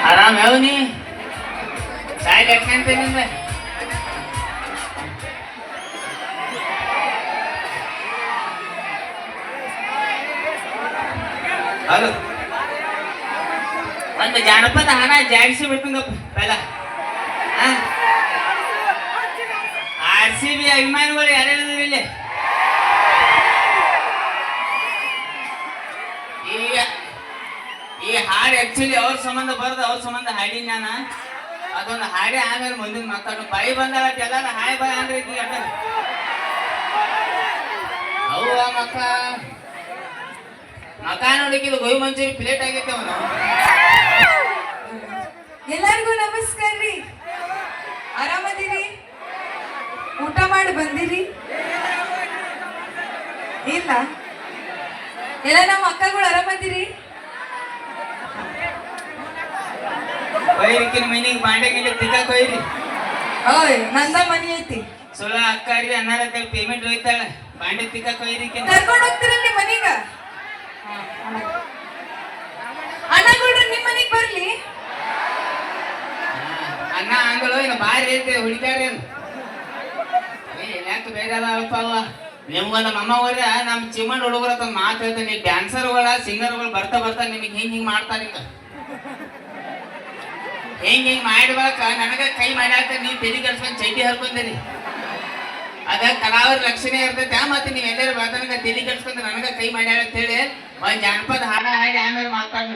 ಆರಾಮ್ ಯಾವ ನೀ ಸಾಯ್ಲಿ ಯಾಕಂತ ನಿಂದ ಹೌದು ಒಂದು ಜಾನಪದ ಹಣ ಜಾಗಿಸಿ ಬಿಡ್ತಂಗಪ್ಪ ಪೈಲ RCB ಅಭಿಮಾನಿಗಳು ಯಾರ್ಯಾರಿದ್ರು ಇಲ್ಲಿ ಈಗ ಈ ಹಾಡು ಆಕ್ಚುಲಿ ಅವ್ರ ಸಂಬಂಧ ಬರೋದು ಅವ್ರ ಸಂಬಂಧ ಹಾಡಿ ನಾನು ಅದೊಂದು ಹಾಡಿ ಆಮೇಲೆ ಮುಂದಿನ ಮಾತಾಡೋ ಬಾಯಿ ಬಂದಾಳ ಎಲ್ಲ ಹಾಯ್ ಬಾಯ್ ಅಂದ್ರೆ ಅಟ ಅವು ಮಕ್ಕ ಮಕ ನೋಡಿಕಿದು ಗೋಯಿ ಮಂಚೂರಿ ಪ್ಲೇಟ್ ಆಗೈತೆ ಅವನು. ಎಲ್ಲರಿಗೂ ನಮಸ್ಕಾರ ರೀ. ಆರಾಮದಿರಿ? ಊಟ ಮಾಡಿ ಬಂದಿರಿ? ಇಲ್ಲ ಎಲ್ಲ ನಮ್ಮ ಅಕ್ಕಗಳು ಆರಾಮದಿರಿ? ಕೊಯ್ರಿಕಿನ ಮನೆಗೆ ಬಾಂಡೆ ಗಿಂಡೆ ತಿಕ್ಕಾಕ್ ಕೊಯ್ರಿ. ಓಯ್ ನಂದ ಮನಿ ಐತಿ. ಸುಳ್ಳ ಅಕ್ಕಾರಿ ಅನ್ನಾರ ಪೇಮೆಂಟ್ ಹೋಯ್ತಾಳ ಬಾಂಡೆ ತಿಕ್ಕಾಕ್ ಕೊಯ್ರಿಕಿನ ಕರ್ಕೊಂಡು ಹೋಗ್ತಿರಲ್ಲಿ ಮನೀಗ. ಅಣ್ಣಗಳು ನಿಮ್ಮ ಮನೆಗೆ ಬರ್ಲಿ. ಅನ್ನ ಅಂಗಳು ಇನ್ನು ಬಾರಿ ಐತೆ ಹುಡುಕ್ಯಾಡ್ರಿ ಯಾಕೆ ಬೇಜಾರ ಅಲ್ಪ ಅವ ನಿಮ್ಗೊಂದು ನಮ್ಮ ಹೋದ್ರೆ ನಮ್ಮ ಚಿಮ್ಮಣ್ಣ ಹುಡುಗರ ಅಂತ ಮಾತು ಹೇಳ್ತಾನೆ. ಡ್ಯಾನ್ಸರ್ಗಳ ಸಿಂಗರ್ಗಳು ಬರ್ತಾ ಬರ್ತಾ ನಿಮಗೆ ಹಿಂಗ್ ಮಾಡ್ತಾರ ಈಗ ಹಿಂಗ್ ಮಾಡಿಬಾಕ ನನಗ ಕೈ ಮಾಡ್ಯಾಕ ನೀವ್ ತೆಲಿ ಕಲ್ಸ್ಕೊಂಡ್ ಚೈಟಿ ಹರ್ಕೊಂತೀರಿ. ಅದ ಕಲಾವಿರ ಲಕ್ಷಣ ಇರ್ತೈತೆ. ಮತ್ತೆ ನೀವ್ ಎಲ್ಲರೂ ಬರ್ತಾನಗ ತೆಲಿ ಕಲ್ಸ್ಕೊಂಡ್ ನನಗ ಕೈ ಮಾಡ್ಯಾಳ ಅಂತ ಹೇಳಿ ಒಂದ್ ಜಾನಪದ ಹಾಡ ಹಾಡಿ ಆಮೇಲೆ ಮಾತಾಡ.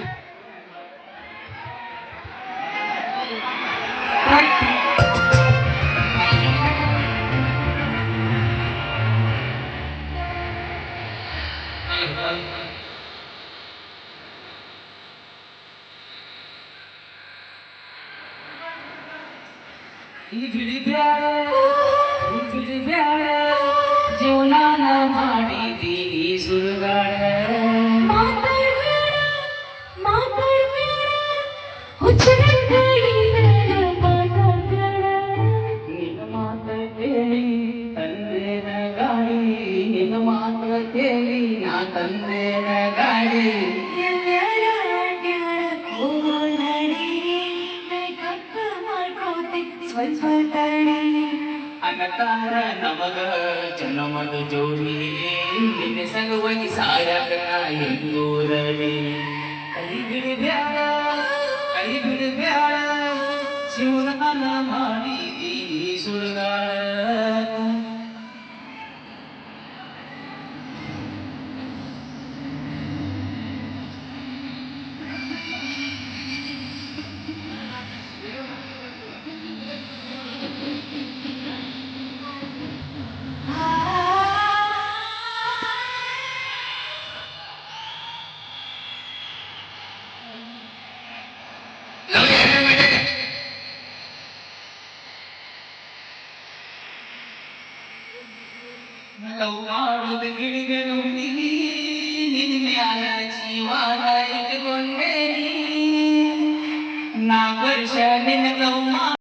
ಜೀವನಾನ ಮಾಡಿದೀನಿ ಸುಡುಗಾಡ ನಿನ್ನ ಮಾತ ಕೇಳಿ ತಂದೇನ ಗಾಡಿ ನಿನ್ನ ಮಾತ ಕೇಳಿ ನಾ ತಂದೇನ ಗಾಡಿ ಅನ್ನತಾರ ನಮಗ ಜನ್ಮದ ಜೋಡಿ ನಿನ್ನ ಸಗವಾಗಿ ಸಾಯಕ ಎಂದೂರಲಿ ಕೈ ಬಿಡಬ್ಯಾಡ ಕೈ ಬಿಡಬ್ಯಾಡ ಶಿವನಾನ ಮಾಡಿದೀನಿ ಸುಳ್ಗಾಡ. ಲವ್ ಮಾಡುದು ಗಿಳಿಗಳು ನಿನ್ನ ಜೀವನ ಇಟ್ಕೊಂಡೇನಿ 4 ವರ್ಷ ನಿನ್ನ ಲವ್